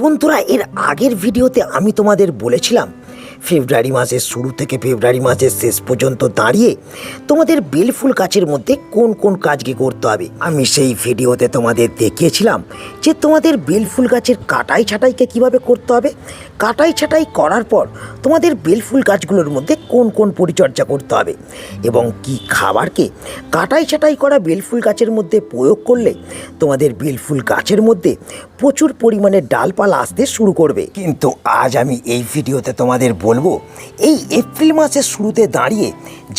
বন্ধুরা, এর আগের ভিডিওতে আমি তোমাদের বলেছিলাম ফেব্রুয়ারি মাসের শুরু থেকে ফেব্রুয়ারি মাসের শেষ পর্যন্ত দাঁড়িয়ে তোমাদের বেলফুল গাছের মধ্যে কোন কোন কাজকে করতে হবে। আমি সেই ভিডিওতে তোমাদের দেখিয়েছিলাম যে তোমাদের বেলফুল গাছের কাটাই ছাঁটাইকে কিভাবে করতে হবে, কাটাই ছাঁটাই করার পর তোমাদের বেলফুল গাছগুলোর মধ্যে কোন কোন পরিচর্যা করতে হবে এবং কি খাবারকে কাটাই ছাঁটাই করা বেলফুল গাছের মধ্যে প্রয়োগ করলে তোমাদের বেলফুল গাছের মধ্যে প্রচুর পরিমাণে ডালপালা আসতে শুরু করবে। কিন্তু আজ আমি এই ভিডিওতে তোমাদের বলবো, এই এপ্রিল মাসের শুরুতে দাঁড়িয়ে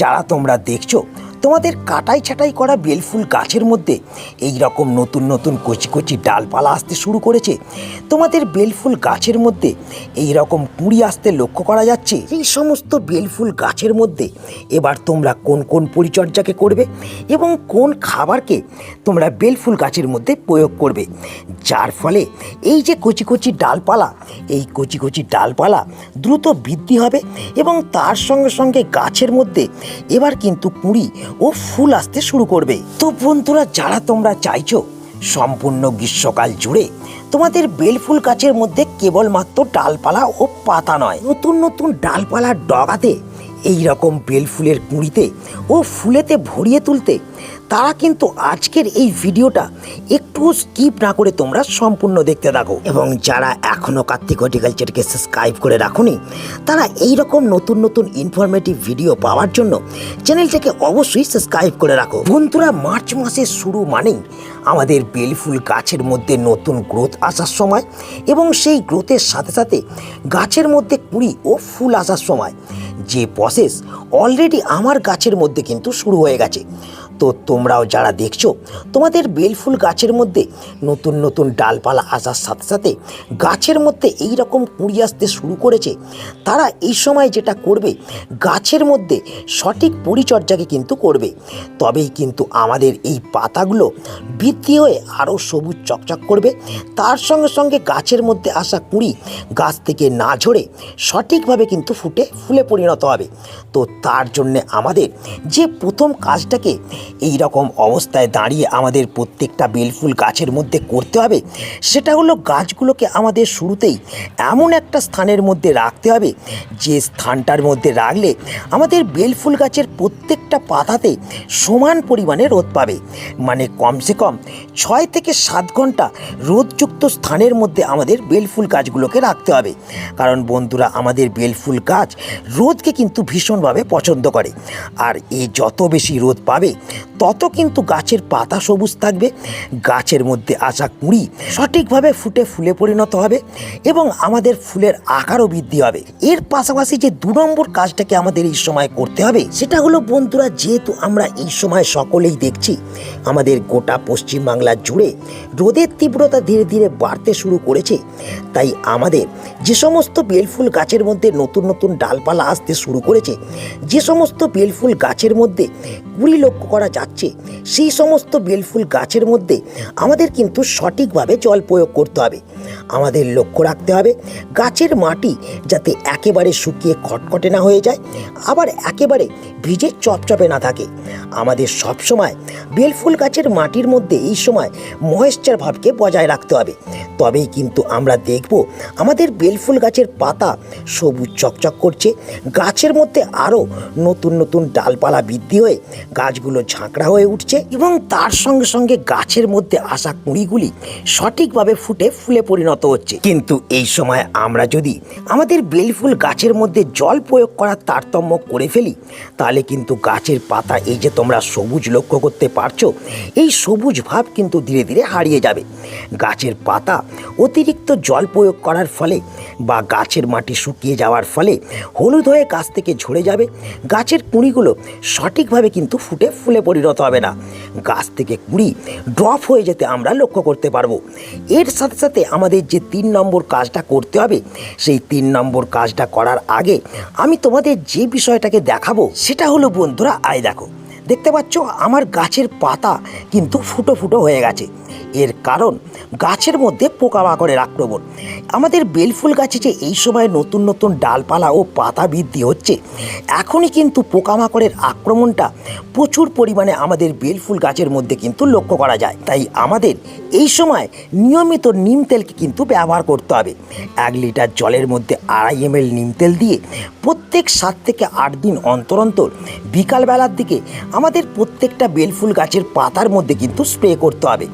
যারা তোমরা দেখছো তোমাদের কাটাই ছাঁটাই করা বেলফুল গাছের মধ্যে এই রকম নতুন নতুন কচি কচি ডালপালা আসতে শুরু করেছে, তোমাদের বেলফুল গাছের মধ্যে এই রকম কুঁড়ি আসতে লক্ষ্য করা যাচ্ছে, এই সমস্ত বেলফুল গাছের মধ্যে এবার তোমরা কোন কোন পরিচর্যাকে করবে এবং কোন খাবারকে তোমরা বেলফুল গাছের মধ্যে প্রয়োগ করবে, যার ফলে এই যে কচি কচি ডালপালা, এই কচি কচি ডালপালা দ্রুত বৃদ্ধি হবে এবং তার সঙ্গে সঙ্গে গাছের মধ্যে এবার কিন্তু কুঁড়ি ও ফুল আসতে শুরু করবে। তো বন্ধুরা, যারা তোমরা চাইছো সম্পূর্ণ গ্রীষ্মকাল জুড়ে তোমাদের বেলফুল গাছের মধ্যে কেবলমাত্র ডালপালা ও পাতা নয়, নতুন নতুন ডালপালার ডগাতে এই রকম বেলফুলের কুঁড়িতে ও ফুলেতে ভরিয়ে তুলতে, তারা কিন্তু আজকের এই ভিডিওটা একটু স্কিপ না করে তোমরা সম্পূর্ণ দেখতে থাকো। এবং যারা এখনও কার্তিক হর্টিকালচারকে সাবস্ক্রাইব করে রাখোনি, তারা এই রকম নতুন নতুন ইনফরমেটিভ ভিডিও পাওয়ার জন্য চ্যানেলটাকে অবশ্যই সাবস্ক্রাইব করে রাখো। বন্ধুরা, মার্চ মাসের শুরু মানেই আমাদের বেলফুল গাছের মধ্যে নতুন গ্রোথ আসার সময় এবং সেই গ্রোথের সাথে সাথে গাছের মধ্যে কুঁড়ি ও ফুল আসার সময়, যে প্রসেস অলরেডি আমার গাছের মধ্যে কিন্তু শুরু হয়ে গেছে। তো তোমরাও যারা দেখছো তোমাদের বেলফুল গাছের মধ্যে নতুন নতুন ডালপালা আসার সাথে সাথে গাছের মধ্যে এই রকম কুঁড়ি আসতে শুরু করেছে, তারা এই সময় যেটা করবে, গাছের মধ্যে সঠিক পরিচর্যাকে কিন্তু করবে, তবেই কিন্তু আমাদের এই পাতাগুলো বৃদ্ধি হয়ে আরও সবুজ চকচক করবে। তার সঙ্গে সঙ্গে গাছের মধ্যে আসা কুঁড়ি গাছ থেকে না ঝরে সঠিকভাবে কিন্তু ফুটে ফুলে পরিণত হবে। তো তার জন্যে আমাদের যে প্রথম কাজটাকে এই রকম অবস্থায় দাঁড়িয়ে আমাদের প্রত্যেকটা বেলফুল গাছের মধ্যে করতে হবে, সেটা হলো গাছগুলোকে আমাদের শুরুতেই এমন একটা স্থানের মধ্যে রাখতে হবে, যে স্থানটার মধ্যে রাখলে আমাদের বেলফুল গাছের প্রত্যেকটা পাতাতে সমান পরিমাণে রোদ পাবে। মানে কমসে কম 6 থেকে 7 ঘন্টা রোদযুক্ত স্থানের মধ্যে আমাদের বেলফুল গাছগুলোকে রাখতে হবে। কারণ বন্ধুরা, আমাদের বেলফুল গাছ রোদকে কিন্তু ভীষণভাবে পছন্দ করে, আর এ যত বেশি রোদ পাবে তত কিন্তু গাছের পাতা সবুজ থাকবে, গাছের মধ্যে আসা কুঁড়ি সঠিকভাবে ফুটে ফুলে পরিণত হবে এবং আমাদের ফুলের আকারও বৃদ্ধি হবে। এর পাশাপাশি যে 2 নম্বর কাজটাকে আমাদের এই সময় করতে হবে, সেটা হলো বন্ধুরা, যেহেতু আমরা এই সময় সকলেই দেখছি আমাদের গোটা পশ্চিমবাংলা জুড়ে রোদের তীব্রতা ধীরে ধীরে বাড়তে শুরু করেছে, তাই আমাদের যে সমস্ত বেলফুল গাছের মধ্যে নতুন নতুন ডালপালা আসতে শুরু করেছে, যে সমস্ত বেলফুল গাছের মধ্যে কুঁড়ি লক্ষ্য করা যাচ্ছে, সেই সমস্ত বেলফুল গাছের মধ্যে আমাদের কিন্তু সঠিকভাবে জল প্রয়োগ করতে হবে। আমাদের লক্ষ্য রাখতে হবে গাছের মাটি যাতে একেবারে শুকিয়ে খটখটে না হয়ে যায়, আবার একেবারে ভিজে চপচপে না থাকে। আমাদের সবসময় বেলফুল গাছের মাটির মধ্যে এই সময় ময়েশ্চার ভাবকে বজায় রাখতে হবে, তবেই কিন্তু আমরা দেখব আমাদের বেলফুল গাছের পাতা সবুজ চকচক করছে, গাছের মধ্যে আরও নতুন নতুন ডালপালা বৃদ্ধি হয়ে গাছগুলো ঝাঁকড়া হয়ে উঠছে এবং তার সঙ্গে সঙ্গে গাছের মধ্যে আসা কুঁড়িগুলি সঠিকভাবে ফুটে ফুলে পরিণত হচ্ছে। কিন্তু এই সময় আমরা যদি আমাদের বেলফুল গাছের মধ্যে জল প্রয়োগ করার তারতম্য করে ফেলি, তাহলে কিন্তু গাছের পাতা এই যে তোমরা সবুজ লক্ষ্য করতে পারছো, এই সবুজ ভাব কিন্তু ধীরে ধীরে হারিয়ে যাবে। গাছের পাতা অতিরিক্ত জল প্রয়োগ করার ফলে বা গাছের মাটি শুকিয়ে যাওয়ার ফলে হলুদ হয়ে গাছ থেকে ঝরে যাবে, গাছের কুঁড়িগুলো সঠিকভাবে কিন্তু ফুটে ফুলে পরিণত হবে না, গাছ থেকে কুঁড়ি ড্রপ হয়ে যেতে আমরা লক্ষ্য করতে পারবো। এর সাথে সাথে আমাদের যে 3 নম্বর কাজটা করতে হবে, সেই 3 নম্বর কাজটা করার আগে আমি তোমাদের যে বিষয়টাকে দেখাবো, সেটা হলো বন্ধুরা, দেখো, দেখতে পাচ্ছ আমার গাছের পাতা কিন্তু ফুটো ফুটো হয়ে গেছে এর কারণ গাছের মধ্যে পোকামাকড়ের আক্রমণ। আমাদের বেলফুল গাছে যে এই সময় নতুন নতুন ডালপালা ও পাতা বৃদ্ধি হচ্ছে, এখনই কিন্তু পোকামাকড়ের আক্রমণটা প্রচুর পরিমাণে আমাদের বেলফুল গাছের মধ্যে কিন্তু লক্ষ্য করা যায়। তাই আমাদের এই সময় নিয়মিত নিম তেলকে কিন্তু ব্যবহার করতে হবে। 1 লিটার জলের মধ্যে 2.5 ml নিম তেল দিয়ে প্রত্যেক 7 থেকে 8 দিন অন্তর অন্তর বিকালবেলার দিকে আমাদের প্রত্যেকটা বেলফুল গাছের পাতার মধ্যে কিন্তু স্প্রে করতে হবে।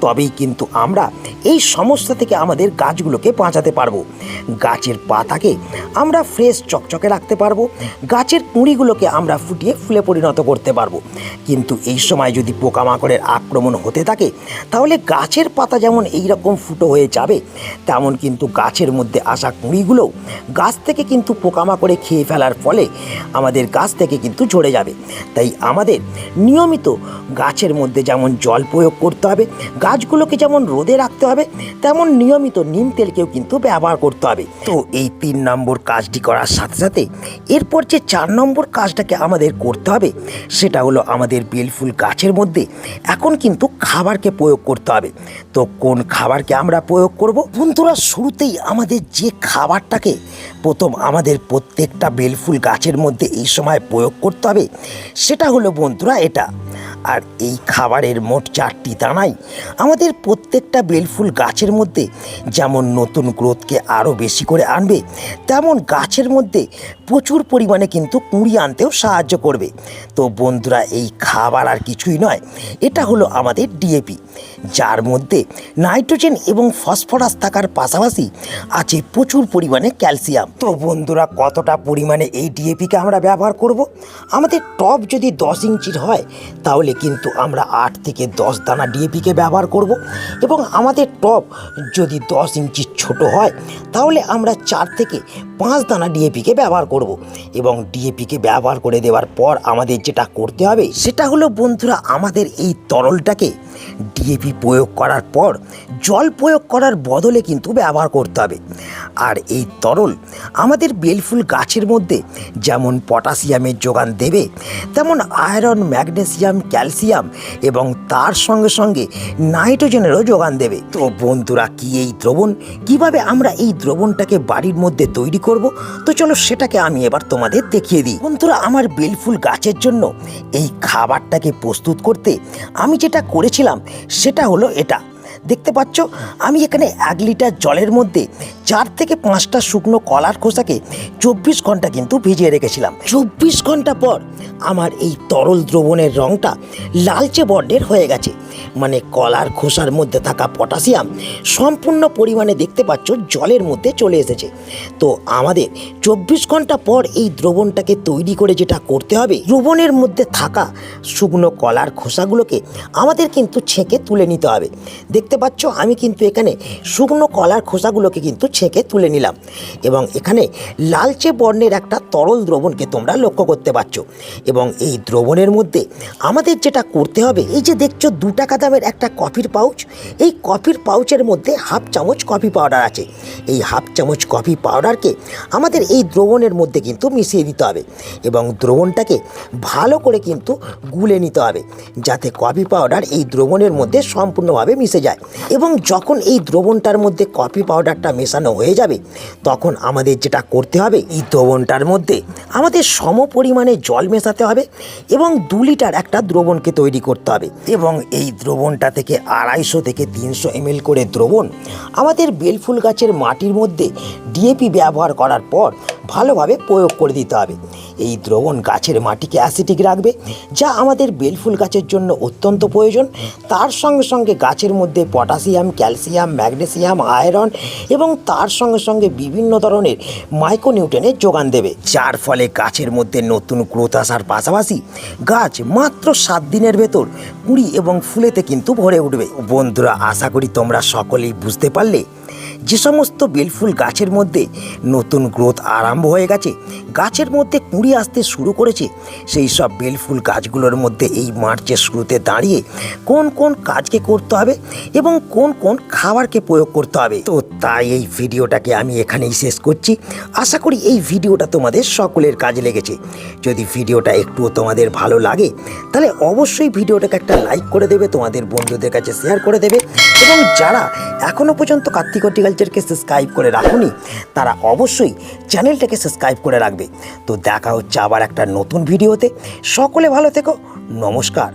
তবেই কিন্তু আমরা এই সমস্যা থেকে আমাদের গাছগুলোকে বাঁচাতে পারবো। গাছের পাতাকে আমরা ফ্রেশ চকচকে রাখতে পারবো, গাছের কুঁড়িগুলোকে আমরা ফুটিয়ে ফুলে পরিণত করতে পারবো। কিন্তু এই সময় যদি পোকামাকড়ের আক্রমণ হতে থাকে, তাহলে গাছের পাতা যেমন এই রকম ফুটো হয়ে যাবে, তেমন কিন্তু গাছের মধ্যে আসা কুঁড়িগুলোও গাছ থেকে কিন্তু পোকামাকড়ে খেয়ে ফেলার ফলে আমাদের গাছ থেকে কিন্তু ঝরে যাবে। তাই আমাদের নিয়মিত গাছের মধ্যে যেমন জল প্রয়োগ করতে হবে, গাছগুলোকে যেমন রোদে রাখতে হবে, তেমন নিয়মিত নিম তেলকেও কিন্তু ব্যবহার করতে হবে। তো এই 3 নম্বর কাজটি করার সাথে সাথে এরপর যে 4 নম্বর কাজটাকে আমাদের করতে হবে, সেটা হলো আমাদের বেলফুল গাছের মধ্যে এখন কিন্তু খাবারকে প্রয়োগ করতে হবে। তো কোন খাবারকে আমরা প্রয়োগ করব? বন্ধুরা, শুরুতেই আমাদের যে খাবারটাকে প্রথম আমাদের প্রত্যেকটা বেলফুল গাছের মধ্যে এই সময় প্রয়োগ করতে হবে, সেটা হলো বন্ধুরা এটা। আর এই খাবারের মোট 4টি দানাই আমাদের প্রত্যেকটা বেলফুল গাছের মধ্যে যেমন নতুন গ্রোথকে আরও বেশি করে আনবে, তেমন গাছের মধ্যে প্রচুর পরিমাণে কিন্তু কুঁড়ি আনতেও সাহায্য করবে। তো বন্ধুরা, এই খাবার আর কিছুই নয়, এটা হলো আমাদের ডিএপি, যার মধ্যে নাইট্রোজেন এবং ফসফরাস থাকার পাশাপাশি আছে প্রচুর পরিমাণে ক্যালসিয়াম। তো বন্ধুরা, কতটা পরিমাণে এই ডিএপিকে আমরা ব্যবহার করব? আমাদের টব যদি 10 ইঞ্চির হয়, তাহলে কিন্তু আমরা 8 থেকে 10 দানা ডিএপিকে ব্যবহার করব। এবং আমাদের টব যদি 10 ইঞ্চির ছোট হয়, তাহলে আমরা 4 থেকে 5 দানা ডিএপিকে ব্যবহার করব। এবং ডিএপিকে ব্যবহার করে দেওয়ার পর আমাদের যেটা করতে হবে, সেটা হলো বন্ধুরা, আমাদের এই তরলটাকে ডিএপি প্রয়োগ করার পর জল প্রয়োগ করার বদলে কিন্তু ব্যবহার করতে হবে। আর এই তরল আমাদের বেলফুল গাছের মধ্যে যেমন পটাশিয়ামের যোগান দেবে, তেমন আয়রন, ম্যাগনেসিয়াম, ক্যালসিয়াম এবং তার সঙ্গে সঙ্গে নাইট্রোজেনেরও যোগান দেবে। তো বন্ধুরা, কি এই দ্রবণ, কিভাবে আমরা এই দ্রবণটাকে বাড়ির মধ্যে তৈরি করব? তো চলো সেটাকে আমি এবার তোমাদের দেখিয়ে দিই। বন্ধুরা, আমার বেলফুল গাছের জন্য এই খাবারটাকে প্রস্তুত করতে আমি যেটা করেছিলাম সেটা হলো এটা। দেখতে পাচ্ছ, আমি এখানে 1 লিটার জলের মধ্যে 4 থেকে 5টা শুকনো কলার খোসাকে 24 ঘন্টা কিন্তু ভিজিয়ে রেখেছিলাম। 24 ঘন্টা পর আমার এই তরল দ্রবণের রঙটা লালচে বর্ণের হয়ে গেছে, মানে কলার খোসার মধ্যে থাকা পটাশিয়াম সম্পূর্ণ পরিমাণে দেখতে পাচ্ছ জলের মধ্যে চলে এসেছে। তো আমাদের 24 ঘন্টা পর এই দ্রবণটাকে তৈরি করে যেটা করতে হবে, দ্রবণের মধ্যে থাকা শুকনো কলার খোসাগুলোকে আমাদের কিন্তু ছেঁকে তুলে নিতে হবে। দেখতে পাচ্ছ, আমি কিন্তু এখানে শুকনো কলার খোসাগুলোকে কিন্তু ছেঁকে তুলে নিলাম। এবং এখানে লালচে বর্ণের একটা তরল দ্রবণকে তোমরা লক্ষ্য করতে পারছো। এবং এই দ্রবণের মধ্যে আমাদের যেটা করতে হবে, এই যে দেখছো 2 টাকা দামের একটা কফির পাউচ, এই কফির পাউচের মধ্যে 1/2 চামচ কফি পাউডার আছে। এই 1/2 চামচ কফি পাউডারকে আমাদের এই দ্রবণের মধ্যে কিন্তু মিশিয়ে দিতে হবে এবং দ্রবণটাকে ভালো করে কিন্তু গুলে নিতে হবে, যাতে কফি পাউডার এই দ্রবণের মধ্যে সম্পূর্ণভাবে মিশে যায়। এবং যখন এই দ্রবণটার মধ্যে কফি পাউডারটা মেশানো হয়ে যাবে, তখন আমাদের যেটা করতে হবে, এই দ্রবণটার মধ্যে আমাদের সম পরিমাণে জল মেশাতে হবে এবং 2 লিটার একটা দ্রবণকে তৈরি করতে হবে। এবং এই দ্রবণটা থেকে 250 থেকে 300 ml করে দ্রবণ আমাদের বেলফুল গাছের মাটির মধ্যে ডিএপি ব্যবহার করার পর ভালোভাবে প্রয়োগ করে দিতে হবে। এই দ্রবণ গাছের মাটিকে অ্যাসিডিক রাখবে, যা আমাদের বেলফুল গাছের জন্য অত্যন্ত প্রয়োজন। তার সঙ্গে সঙ্গে গাছের মধ্যে পটাশিয়াম, ক্যালসিয়াম, ম্যাগনেসিয়াম, আয়রন এবং তার সঙ্গে সঙ্গে বিভিন্ন ধরনের মাইক্রোনিউট্রিয়েন্টের যোগান দেবে, যার ফলে গাছের মধ্যে নতুন গ্রোথ আসার পাশাপাশি গাছ মাত্র 7 দিনের ভেতর কুঁড়ি এবং ফুলেতে কিন্তু ভরে উঠবে। বন্ধুরা, আশা করি তোমরা সকলেই বুঝতে পারলে যে সমস্ত বেলফুল গাছের মধ্যে নতুন গ্রোথ আরম্ভ হয়ে গেছে, গাছের মধ্যে কুঁড়ি আসতে শুরু করেছে, সেই সব বেলফুল গাছগুলোর মধ্যে এই মার্চের শুরুতে দাঁড়িয়ে কোন কোন কাজকে করতে হবে এবং কোন কোন খাবারকে প্রয়োগ করতে হবে। তো তাই এই ভিডিওটাকে আমি এখানেই শেষ করছি। আশা করি এই ভিডিওটা তোমাদের সকলের কাজে লেগেছে। যদি ভিডিওটা একটুও তোমাদের ভালো লাগে তাহলে অবশ্যই ভিডিওটাকে একটা লাইক করে দেবে, তোমাদের বন্ধুদের কাছে শেয়ার করে দেবে, এবং যারা এখনও পর্যন্ত কার্তিক হর্টিকালচারকে সাবস্ক্রাইব করে রাখুনি তারা অবশ্যই চ্যানেলটাকে সাবস্ক্রাইব করে রাখবে। তো দেখা হচ্ছে আবার একটা নতুন ভিডিওতে। সকলে ভালো থেকো, নমস্কার।